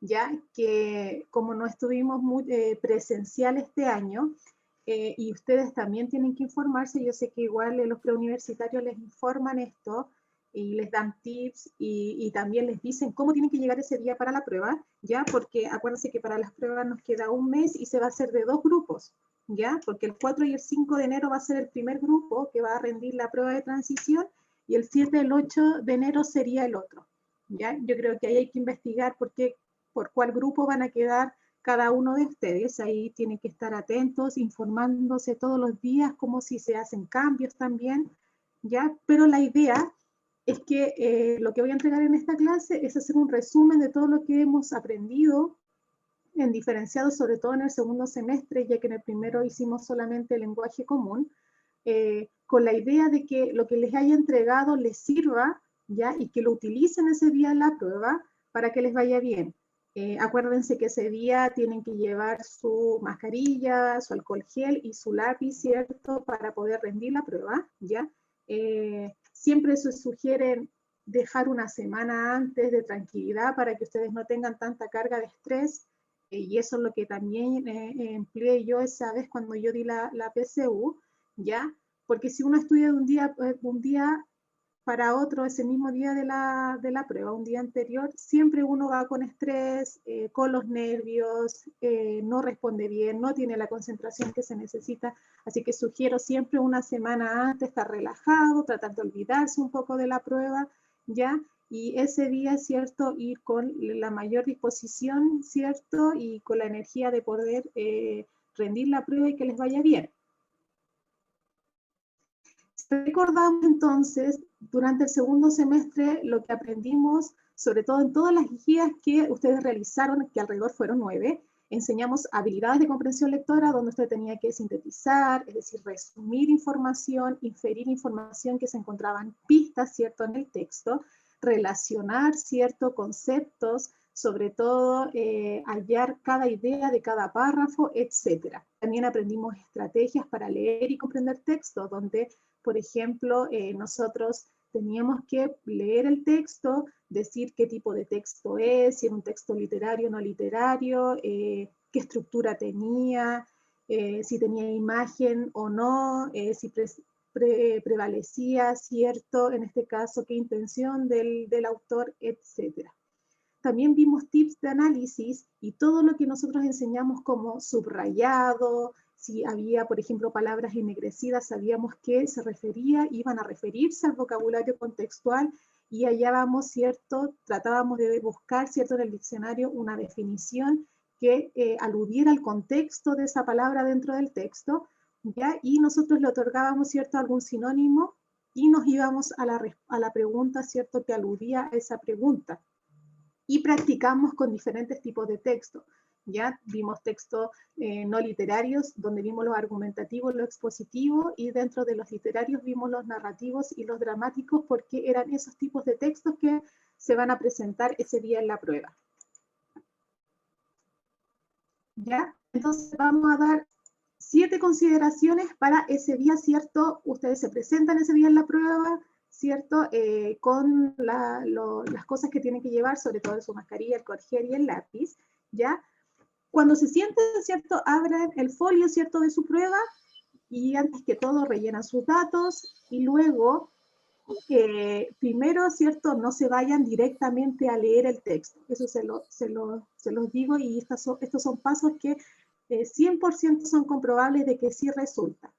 ya que como no estuvimos muy presencial este año, y ustedes también tienen que informarse, yo sé que igual los preuniversitarios les informan esto, y les dan tips, y también les dicen cómo tienen que llegar ese día para la prueba, ya, porque acuérdense que para las pruebas nos queda un mes, y se va a hacer de 2 grupos, ya, porque el 4 y el 5 de enero va a ser el primer grupo que va a rendir la prueba de transición, y el 7 y el 8 de enero sería el otro, ya. Yo creo que ahí hay que investigar por cuál grupo van a quedar cada uno de ustedes. Ahí tienen que estar atentos, informándose todos los días, como si se hacen cambios también, ¿ya? Pero la idea es que lo que voy a entregar en esta clase es hacer un resumen de todo lo que hemos aprendido en diferenciado, sobre todo en el segundo semestre, ya que en el primero hicimos solamente el lenguaje común, con la idea de que lo que les haya entregado les sirva, ¿ya? Y que lo utilicen ese día en la prueba para que les vaya bien. Acuérdense que ese día tienen que llevar su mascarilla, su alcohol gel y su lápiz, ¿cierto? Para poder rendir la prueba, ¿ya? Siempre se sugiere dejar una semana antes de tranquilidad para que ustedes no tengan tanta carga de estrés, y eso es lo que también empleé yo esa vez cuando yo di la PSU, ¿ya? Porque si uno estudia de un día para otro, ese mismo día de la prueba, un día anterior, siempre uno va con estrés, con los nervios, no responde bien, no tiene la concentración que se necesita, así que sugiero siempre una semana antes estar relajado, tratar de olvidarse un poco de la prueba, ¿ya? Y ese día, ¿cierto?, ir con la mayor disposición, ¿cierto?, y con la energía de poder rendir la prueba y que les vaya bien. Recordamos entonces, durante el segundo semestre, lo que aprendimos, sobre todo en todas las guías que ustedes realizaron, que alrededor fueron 9, enseñamos habilidades de comprensión lectora, donde usted tenía que sintetizar, es decir, resumir información, inferir información que se encontraban pistas, ¿cierto?, en el texto, relacionar, ¿cierto?, conceptos, sobre todo hallar cada idea de cada párrafo, etc. También aprendimos estrategias para leer y comprender textos, donde por ejemplo, nosotros teníamos que leer el texto, decir qué tipo de texto es, si era un texto literario o no literario, qué estructura tenía, si tenía imagen o no, si prevalecía, cierto, en este caso, qué intención del autor, etc. También vimos tips de análisis y todo lo que nosotros enseñamos como subrayado, si había, por ejemplo, palabras ennegrecidas, sabíamos que iban a referirse al vocabulario contextual, y hallábamos, ¿cierto?, tratábamos de buscar, ¿cierto?, en el diccionario una definición que aludiera al contexto de esa palabra dentro del texto, ¿ya? Y nosotros le otorgábamos, ¿cierto?, algún sinónimo, y nos íbamos a la pregunta, ¿cierto?, que aludía a esa pregunta. Y practicamos con diferentes tipos de texto. Ya vimos textos no literarios, donde vimos los argumentativos, los expositivos, y dentro de los literarios vimos los narrativos y los dramáticos, porque eran esos tipos de textos que se van a presentar ese día en la prueba. ¿Ya? Entonces vamos a dar 7 consideraciones para ese día, ¿cierto? Ustedes se presentan ese día en la prueba, ¿cierto? Con las cosas que tienen que llevar, sobre todo su mascarilla, el corgel y el lápiz, ¿ya? Cuando se sienten, ¿cierto?, abran el folio, ¿cierto?, de su prueba, y antes que todo rellenan sus datos, y luego, primero, ¿cierto?, no se vayan directamente a leer el texto. Eso se los digo, y estos son pasos que 100% son comprobables de que sí resulta.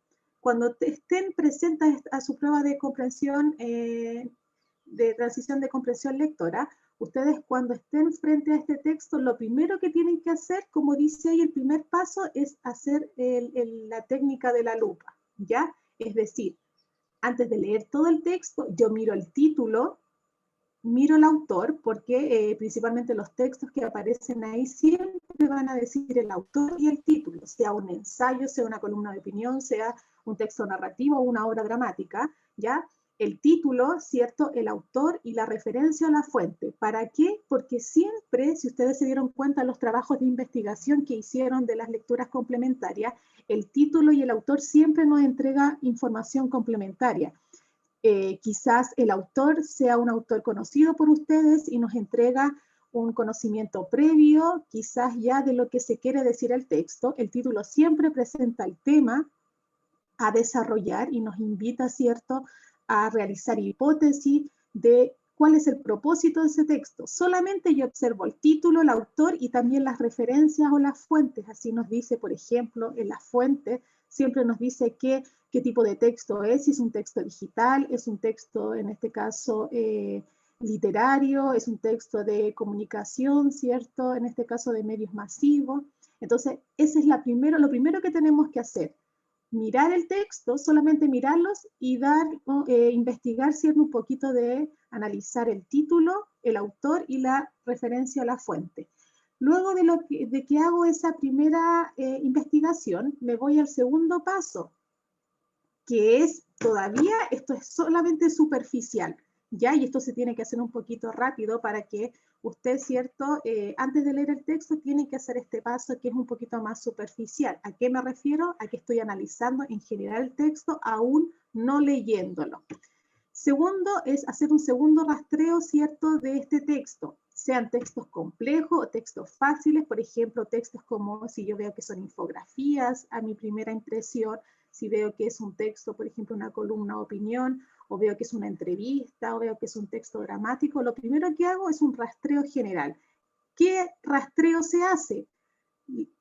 Cuando estén presentes a su prueba de comprensión, de transición de comprensión lectora, ustedes cuando estén frente a este texto, lo primero que tienen que hacer, como dice ahí, el primer paso es hacer la técnica de la lupa, ¿ya? Es decir, antes de leer todo el texto, yo miro el título, miro el autor, porque principalmente los textos que aparecen ahí siempre van a decir el autor y el título, sea un ensayo, sea una columna de opinión, sea un texto narrativo o una obra dramática, ¿ya? El título, ¿cierto?, el autor y la referencia a la fuente. ¿Para qué? Porque siempre, si ustedes se dieron cuenta en los trabajos de investigación que hicieron de las lecturas complementarias, el título y el autor siempre nos entrega información complementaria. Quizás el autor sea un autor conocido por ustedes y nos entrega un conocimiento previo, quizás ya de lo que se quiere decir el texto. El título siempre presenta el tema a desarrollar y nos invita, ¿cierto?, a realizar hipótesis de cuál es el propósito de ese texto. Solamente yo observo el título, el autor y también las referencias o las fuentes. Así nos dice, por ejemplo, en las fuentes siempre nos dice qué tipo de texto es, si es un texto digital, es un texto, en este caso, literario, es un texto de comunicación, ¿cierto? En este caso de medios masivos. Entonces, ese es lo primero que tenemos que hacer. Mirar el texto, solamente mirarlos y investigar, ¿cierto? Un poquito de analizar el título, el autor y la referencia a la fuente. Luego de que hago esa primera investigación, me voy al segundo paso, que es todavía, esto es solamente superficial, ¿ya? Y esto se tiene que hacer un poquito rápido para que usted, ¿cierto? Antes de leer el texto, tiene que hacer este paso que es un poquito más superficial. ¿A qué me refiero? A que estoy analizando en general el texto, aún no leyéndolo. Segundo, es hacer un segundo rastreo, ¿cierto?, de este texto, sean textos complejos o textos fáciles, por ejemplo, textos como si yo veo que son infografías, a mi primera impresión, si veo que es un texto, por ejemplo, una columna o opinión, o veo que es una entrevista, o veo que es un texto dramático, lo primero que hago es un rastreo general. ¿Qué rastreo se hace?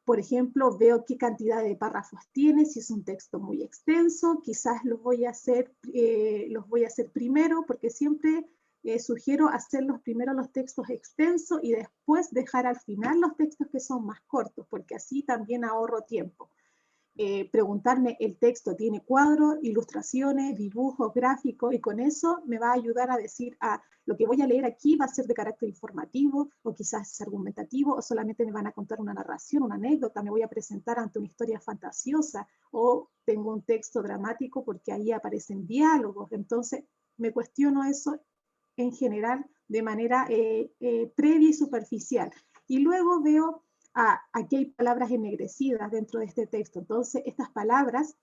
Por ejemplo, veo qué cantidad de párrafos tiene, si es un texto muy extenso, quizás los voy a hacer primero, porque siempre sugiero hacerlos primero los textos extensos y después dejar al final los textos que son más cortos, porque así también ahorro tiempo. Preguntarme, el texto tiene cuadros, ilustraciones, dibujos, gráficos, y con eso me va a ayudar a decir, lo que voy a leer aquí va a ser de carácter informativo, o quizás argumentativo, o solamente me van a contar una narración, una anécdota, me voy a presentar ante una historia fantasiosa, o tengo un texto dramático porque ahí aparecen diálogos. Entonces me cuestiono eso en general de manera previa y superficial. Y luego veo, aquí hay palabras ennegrecidas dentro de este texto. Entonces, estas palabras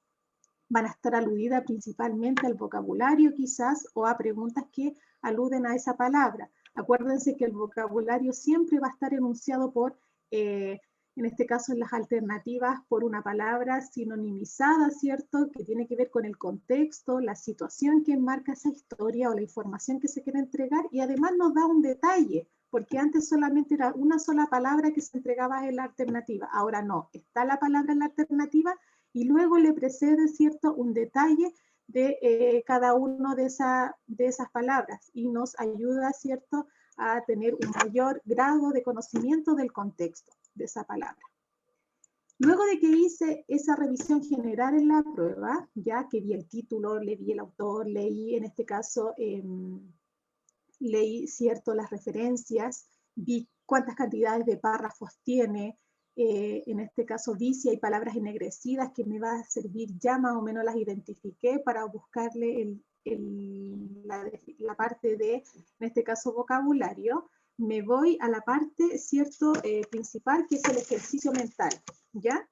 van a estar aludidas principalmente al vocabulario quizás o a preguntas que aluden a esa palabra. Acuérdense que el vocabulario siempre va a estar enunciado por, en este caso en las alternativas, por una palabra sinonimizada, ¿cierto? Que tiene que ver con el contexto, la situación que enmarca esa historia o la información que se quiere entregar, y además nos da un detalle, porque antes solamente era una sola palabra que se entregaba en la alternativa. Ahora no, está la palabra en la alternativa y luego le precede, ¿cierto?, un detalle de cada una de esas palabras y nos ayuda, ¿cierto?, a tener un mayor grado de conocimiento del contexto de esa palabra. Luego de que hice esa revisión general en la prueba, ya que vi el título, leí el autor, leí en este caso, leí, ¿cierto?, las referencias, vi cuántas cantidades de párrafos tiene, en este caso vi si hay palabras ennegrecidas que me va a servir, ya más o menos las identifiqué para buscarle la parte de, en este caso, vocabulario. Me voy a la parte, ¿cierto?, principal, que es el ejercicio mental, ¿ya?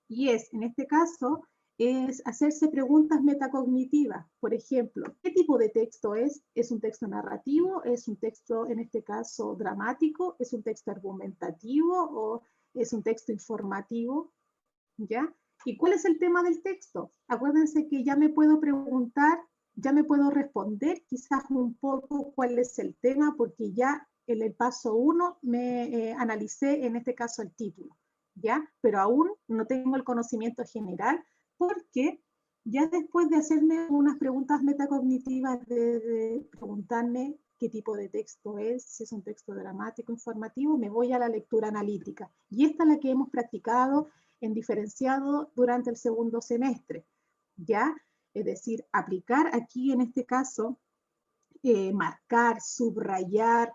Y es, en este caso, es hacerse preguntas metacognitivas. Por ejemplo, ¿qué tipo de texto es? ¿Es un texto narrativo? ¿Es un texto, en este caso, dramático? ¿Es un texto argumentativo? ¿O es un texto informativo? ¿Ya? ¿Y cuál es el tema del texto? Acuérdense que ya me puedo preguntar, ya me puedo responder quizás un poco cuál es el tema, porque ya en el paso 1 me analicé, en este caso, el título, ¿ya? Pero aún no tengo el conocimiento general, porque ya después de hacerme unas preguntas metacognitivas, de preguntarme qué tipo de texto es, si es un texto dramático, informativo, me voy a la lectura analítica. Y esta es la que hemos practicado en diferenciado durante el segundo semestre, ¿ya? Es decir, aplicar aquí en este caso, marcar, subrayar,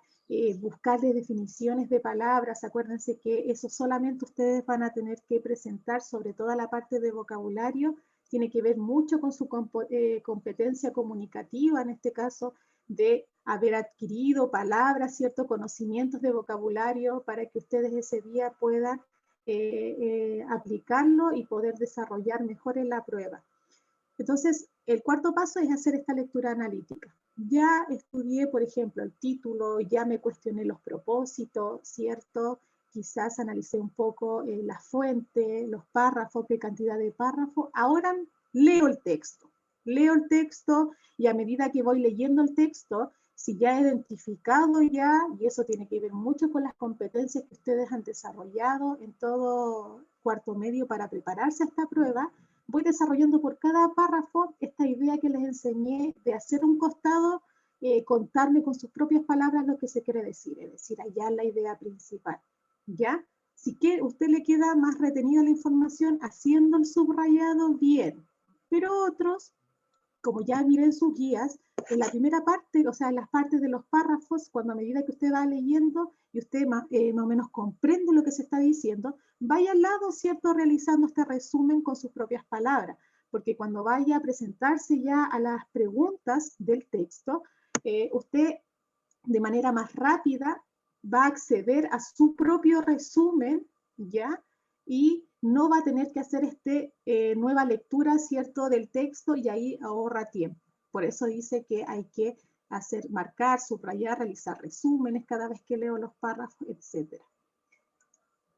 buscarle definiciones de palabras. Acuérdense que eso solamente ustedes van a tener que presentar, sobre toda la parte de vocabulario, tiene que ver mucho con su competencia comunicativa, en este caso, de haber adquirido palabras, ciertos conocimientos de vocabulario para que ustedes ese día puedan aplicarlo y poder desarrollar mejor en la prueba. Entonces, el cuarto paso es hacer esta lectura analítica. ya estudié, por ejemplo, el título, ya me cuestioné los propósitos, ¿cierto? Quizás analicé un poco la fuente, los párrafos, qué cantidad de párrafos. Ahora leo el texto. Leo el texto y a medida que voy leyendo el texto, si ya he identificado ya, y eso tiene que ver mucho con las competencias que ustedes han desarrollado en todo cuarto medio para prepararse a esta prueba, voy desarrollando por cada párrafo esta idea que les enseñé de hacer un costado, contarme con sus propias palabras lo que se quiere decir, es decir, allá la idea principal, ¿ya? Si que usted le queda más retenida la información haciendo el subrayado, bien, pero otros, como ya miré en sus guías, en la primera parte, o sea, en las partes de los párrafos, cuando a medida que usted va leyendo y usted más o menos comprende lo que se está diciendo, vaya al lado, ¿cierto?, realizando este resumen con sus propias palabras, porque cuando vaya a presentarse ya a las preguntas del texto, usted de manera más rápida va a acceder a su propio resumen, ¿ya? Y no va a tener que hacer nueva lectura, ¿cierto?, del texto, y ahí ahorra tiempo. Por eso dice que hay que hacer, marcar, subrayar, realizar resúmenes cada vez que leo los párrafos, etc.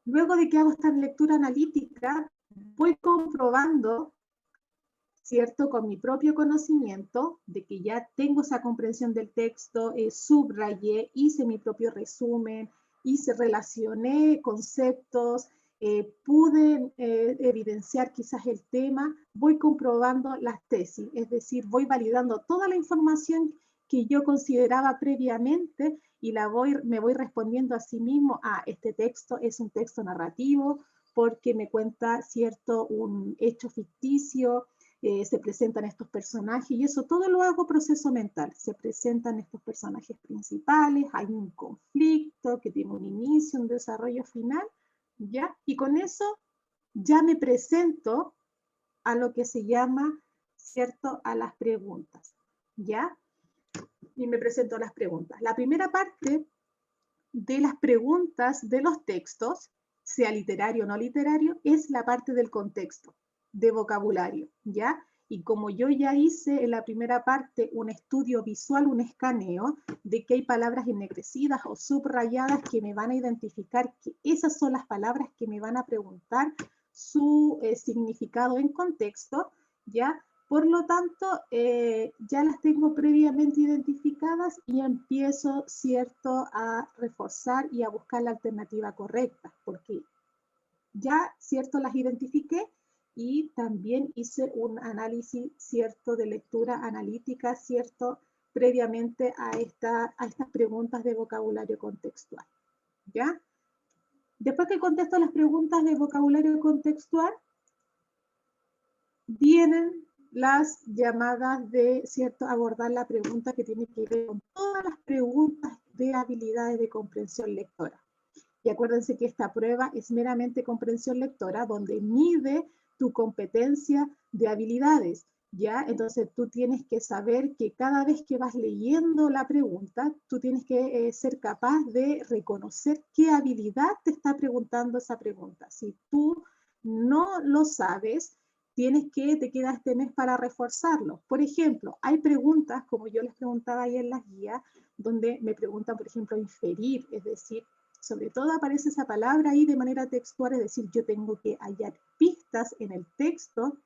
Luego de que hago esta lectura analítica, voy comprobando, ¿cierto?, con mi propio conocimiento, de que ya tengo esa comprensión del texto, subrayé, hice mi propio resumen, relacioné conceptos, pude evidenciar quizás el tema, voy comprobando las tesis, es decir, voy validando toda la información que yo consideraba previamente y me voy respondiendo a sí mismo, este texto es un texto narrativo porque me cuenta, ¿cierto?, un hecho ficticio, se presentan estos personajes y eso todo lo hago proceso mental. Se presentan estos personajes principales, hay un conflicto que tiene un inicio, un desarrollo final, ¿ya? Y con eso ya me presento a lo que se llama, ¿cierto?, a las preguntas, ¿ya? Y me presento a las preguntas. La primera parte de las preguntas de los textos, sea literario o no literario, es la parte del contexto, de vocabulario, ¿ya? Y como yo ya hice en la primera parte un estudio visual, un escaneo, de que hay palabras ennegrecidas o subrayadas que me van a identificar que esas son las palabras que me van a preguntar su significado en contexto, ¿ya? Por lo tanto, ya las tengo previamente identificadas y empiezo, ¿cierto?, a reforzar y a buscar la alternativa correcta, porque ya, ¿cierto?, las identifiqué y también hice un análisis, ¿cierto?, de lectura analítica, ¿cierto?, previamente a estas preguntas de vocabulario contextual, ¿ya? Después que contesto las preguntas de vocabulario contextual, vienen las llamadas de, ¿cierto?, abordar la pregunta que tiene que ver con todas las preguntas de habilidades de comprensión lectora. Y acuérdense que esta prueba es meramente comprensión lectora, donde mide tu competencia de habilidades, ¿ya? Entonces tú tienes que saber que cada vez que vas leyendo la pregunta, tú tienes que ser capaz de reconocer qué habilidad te está preguntando esa pregunta. Si tú no lo sabes, te queda este mes para reforzarlo. Por ejemplo, hay preguntas, como yo les preguntaba ahí en las guías, donde me preguntan, por ejemplo, inferir, es decir, sobre todo aparece esa palabra ahí de manera textual, es decir, yo tengo que hallar pistas en el texto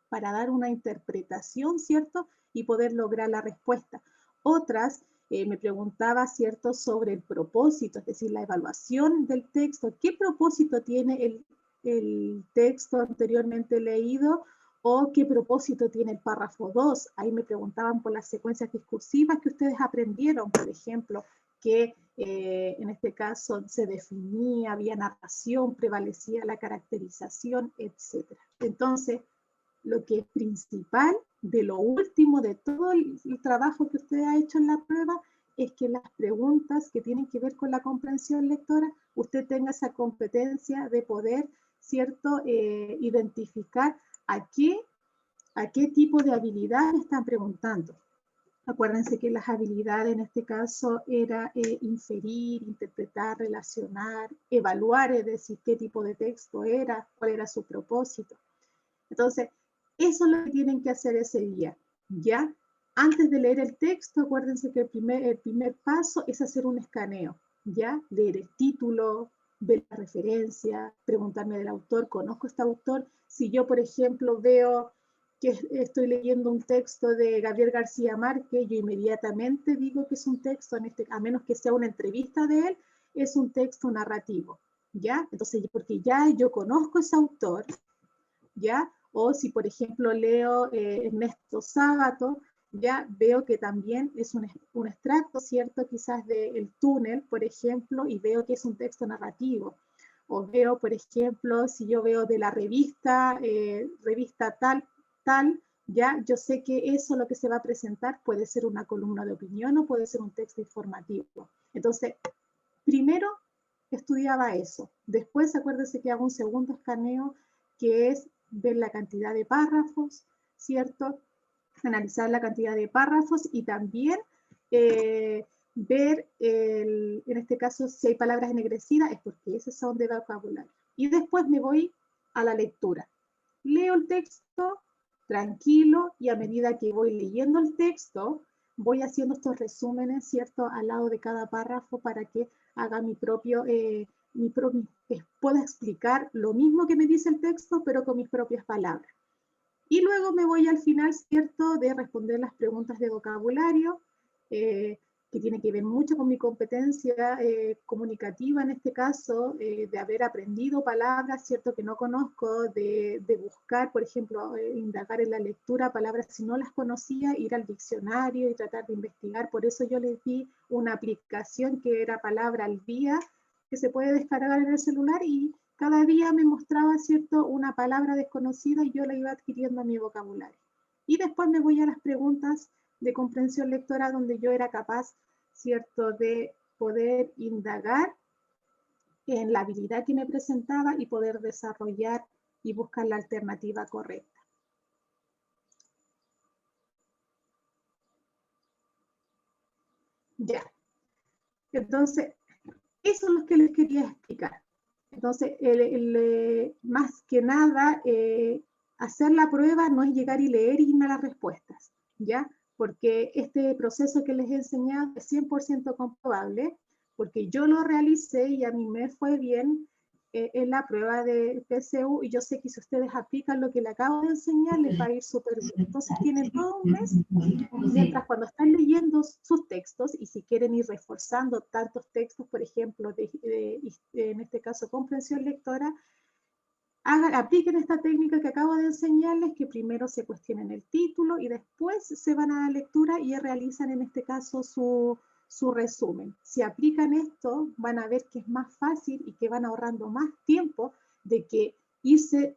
para dar una interpretación, ¿cierto? Y poder lograr la respuesta. Otras me preguntaba, ¿cierto?, sobre el propósito, es decir, la evaluación del texto. ¿Qué propósito tiene el texto anteriormente leído? ¿O qué propósito tiene el párrafo 2? Ahí me preguntaban por las secuencias discursivas que ustedes aprendieron, por ejemplo, que en este caso se definía, había narración, prevalecía la caracterización, etc. Entonces, lo que es principal de lo último de todo el trabajo que usted ha hecho en la prueba es que las preguntas que tienen que ver con la comprensión lectora, usted tenga esa competencia de poder, ¿cierto?, identificar a qué tipo de habilidad están preguntando. Acuérdense que las habilidades en este caso era inferir, interpretar, relacionar, evaluar, es decir, qué tipo de texto era, cuál era su propósito. Entonces, eso es lo que tienen que hacer ese día, ¿ya? Antes de leer el texto, acuérdense que el primer paso es hacer un escaneo, ¿ya? Leer el título, ver la referencia, preguntarme del autor, ¿conozco este autor? Si yo, por ejemplo, veo que estoy leyendo un texto de Gabriel García Márquez, yo inmediatamente digo que es un texto, a menos que sea una entrevista de él, es un texto narrativo, ¿ya? Entonces, porque ya yo conozco ese autor, ¿ya? O si, por ejemplo, leo Ernesto Sábato, ya veo que también es un extracto, ¿cierto? Quizás del túnel, por ejemplo, y veo que es un texto narrativo. O veo, por ejemplo, si yo veo de la revista tal, ya yo sé que eso lo que se va a presentar puede ser una columna de opinión o puede ser un texto informativo. Entonces, primero estudiaba eso. Después, acuérdense que hago un segundo escaneo, que es ver la cantidad de párrafos, ¿cierto? Analizar la cantidad de párrafos y también ver, en este caso, si hay palabras ennegrecidas, es porque esas son de vocabulario. Y después me voy a la lectura. Leo el texto tranquilo y a medida que voy leyendo el texto, voy haciendo estos resúmenes, ¿cierto? Al lado de cada párrafo para que haga pueda explicar lo mismo que me dice el texto, pero con mis propias palabras. Y luego me voy al final, ¿cierto?, de responder las preguntas de vocabulario, que tiene que ver mucho con mi competencia comunicativa en este caso, de haber aprendido palabras, ¿cierto?, que no conozco, de buscar, por ejemplo, indagar en la lectura palabras si no las conocía, ir al diccionario y tratar de investigar. Por eso yo les di una aplicación que era Palabra al Día, que se puede descargar en el celular y cada día me mostraba, ¿cierto?, una palabra desconocida y yo la iba adquiriendo a mi vocabulario. Y después me voy a las preguntas de comprensión lectora donde yo era capaz, ¿cierto?, de poder indagar en la habilidad que me presentaba y poder desarrollar y buscar la alternativa correcta. Ya. Entonces, eso es lo que les quería explicar. Entonces, más que nada, hacer la prueba no es llegar y leer y irme a las respuestas, ¿ya? Porque este proceso que les he enseñado es 100% comprobable, porque yo lo realicé y a mí me fue bien en la prueba de PSU, y yo sé que si ustedes aplican lo que les acabo de enseñar, les va a ir súper bien. Entonces, tienen todo un mes, mientras cuando están leyendo sus textos, y si quieren ir reforzando tantos textos, por ejemplo, en este caso comprensión lectora, apliquen esta técnica que acabo de enseñarles, que primero se cuestionen el título y después se van a la lectura y realizan en este caso su resumen. Si aplican esto, van a ver que es más fácil y que van ahorrando más tiempo de que irse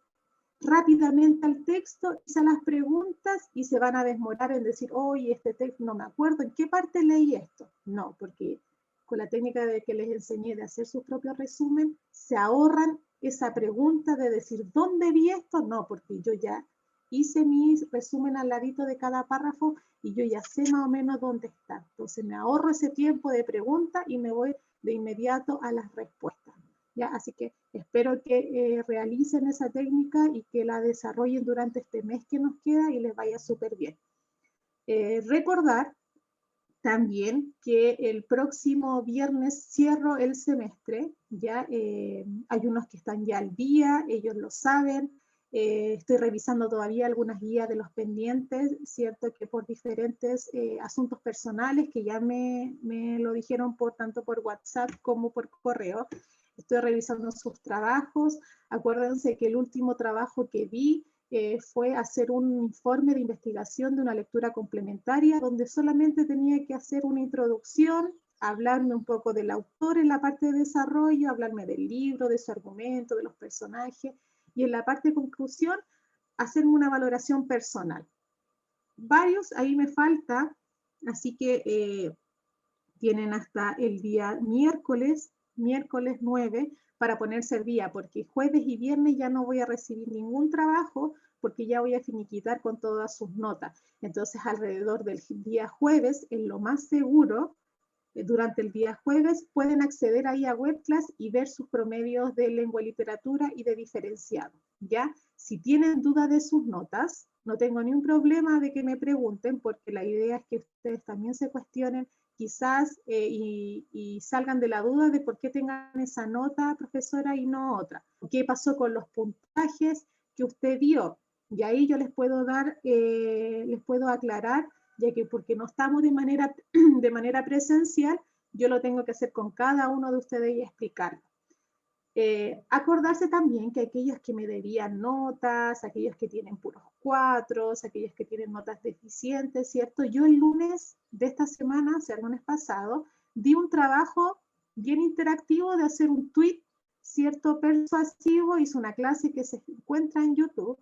rápidamente al texto, hice las preguntas y se van a desmorar en decir, oye, este texto no me acuerdo, ¿en qué parte leí esto? No, porque con la técnica de que les enseñé de hacer su propio resumen, se ahorran esa pregunta de decir, ¿dónde vi esto? No, porque yo ya hice mi resumen al ladito de cada párrafo y yo ya sé más o menos dónde está. Entonces me ahorro ese tiempo de pregunta y me voy de inmediato a las respuestas. ¿Ya? Así que espero que realicen esa técnica y que la desarrollen durante este mes que nos queda y les vaya súper bien. Recordar también que el próximo viernes cierro el semestre, ya hay unos que están ya al día, ellos lo saben, estoy revisando todavía algunas guías de los pendientes, cierto que por diferentes asuntos personales que ya me lo dijeron tanto por WhatsApp como por correo. Estoy revisando sus trabajos. Acuérdense que el último trabajo que vi fue hacer un informe de investigación de una lectura complementaria donde solamente tenía que hacer una introducción, hablarme un poco del autor en la parte de desarrollo, hablarme del libro, de su argumento, de los personajes, y en la parte de conclusión, hacerme una valoración personal. Varios ahí me falta, así que tienen hasta el día miércoles 9, para ponerse al día, porque jueves y viernes ya no voy a recibir ningún trabajo, porque ya voy a finiquitar con todas sus notas. Entonces, alrededor del día jueves, en lo más seguro, durante el día jueves, pueden acceder ahí a WebClass y ver sus promedios de lengua y literatura y de diferenciado, ¿ya? Si tienen duda de sus notas, No tengo ni un problema de que me pregunten, porque la idea es que ustedes también se cuestionen quizás y salgan de la duda de por qué tengan esa nota, profesora, y no otra. ¿Qué pasó con los puntajes que usted dio? Y ahí yo les puedo dar, les puedo aclarar, ya que porque no estamos de manera presencial, yo lo tengo que hacer con cada uno de ustedes y explicarlo. Acordarse también que aquellos que me debían notas, aquellos que tienen puros 4, aquellos que tienen notas deficientes, ¿cierto? Yo el lunes de esta semana, o sea, el lunes pasado, di un trabajo bien interactivo de hacer un tweet, ¿cierto? Persuasivo, hice una clase que se encuentra en YouTube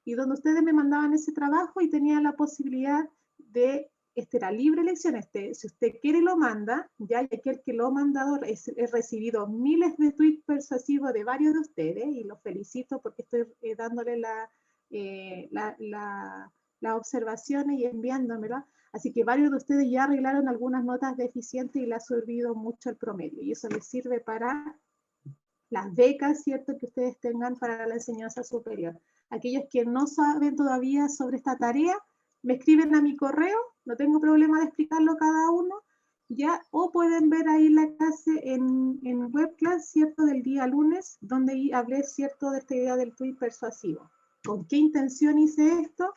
y donde ustedes me mandaban ese trabajo y tenía la posibilidad de era libre elección, si usted quiere lo manda, ya, y aquel que lo ha mandado, he recibido miles de tweets persuasivos de varios de ustedes, y los felicito porque estoy dándole las observaciones y enviándomela, así que varios de ustedes ya arreglaron algunas notas deficientes y le ha servido mucho el promedio, y eso les sirve para las becas, ¿cierto?, que ustedes tengan para la enseñanza superior. Aquellos que no saben todavía sobre esta tarea, me escriben a mi correo, no tengo problema de explicarlo cada uno, ya, o pueden ver ahí la clase en webclass, ¿cierto?, del día lunes, donde hablé, ¿cierto?, de esta idea del tweet persuasivo. ¿Con qué intención hice esto?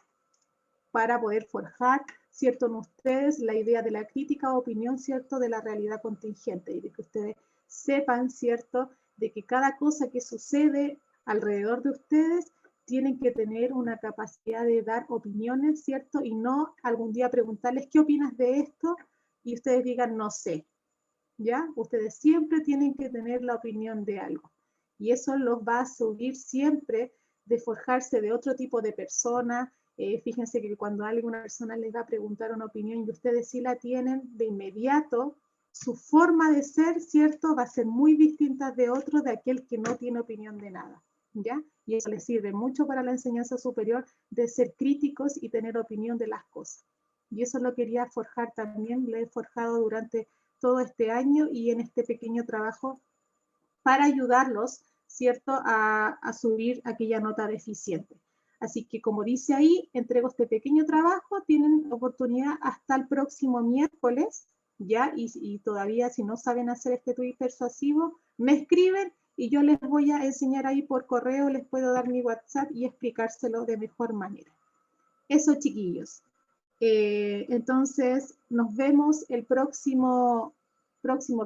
Para poder forjar, ¿cierto?, en ustedes la idea de la crítica o opinión, ¿cierto?, de la realidad contingente, y de que ustedes sepan, ¿cierto?, de que cada cosa que sucede alrededor de ustedes tienen que tener una capacidad de dar opiniones, ¿cierto? Y no algún día preguntarles, ¿qué opinas de esto? Y ustedes digan, no sé, ¿ya? Ustedes siempre tienen que tener la opinión de algo. Y eso los va a subir siempre de forjarse de otro tipo de persona. Fíjense que cuando alguna persona les va a preguntar una opinión y ustedes sí la tienen, de inmediato su forma de ser, ¿cierto?, va a ser muy distinta de otro, de aquel que no tiene opinión de nada, ¿ya? Y eso les sirve mucho para la enseñanza superior, de ser críticos y tener opinión de las cosas. Y eso lo quería forjar también, lo he forjado durante todo este año y en este pequeño trabajo para ayudarlos, ¿cierto?, a subir aquella nota deficiente. Así que, como dice ahí, entrego este pequeño trabajo, tienen oportunidad hasta el próximo miércoles, ¿ya? Y todavía, si no saben hacer este tweet persuasivo, me escriben y yo les voy a enseñar ahí por correo, les puedo dar mi WhatsApp y explicárselo de mejor manera. Eso, chiquillos. Entonces, nos vemos el próximo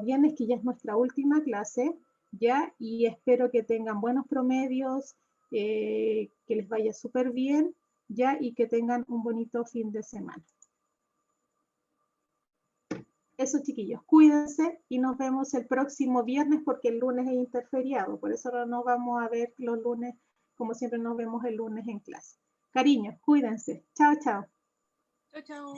viernes, que ya es nuestra última clase, ¿ya? Y espero que tengan buenos promedios, que les vaya súper bien, ¿ya? Y que tengan un bonito fin de semana. Eso, chiquillos, cuídense y nos vemos el próximo viernes porque el lunes es interferiado, por eso no nos vamos a ver los lunes, como siempre nos vemos el lunes en clase. Cariños, cuídense. Chao, chao. Chao, chao.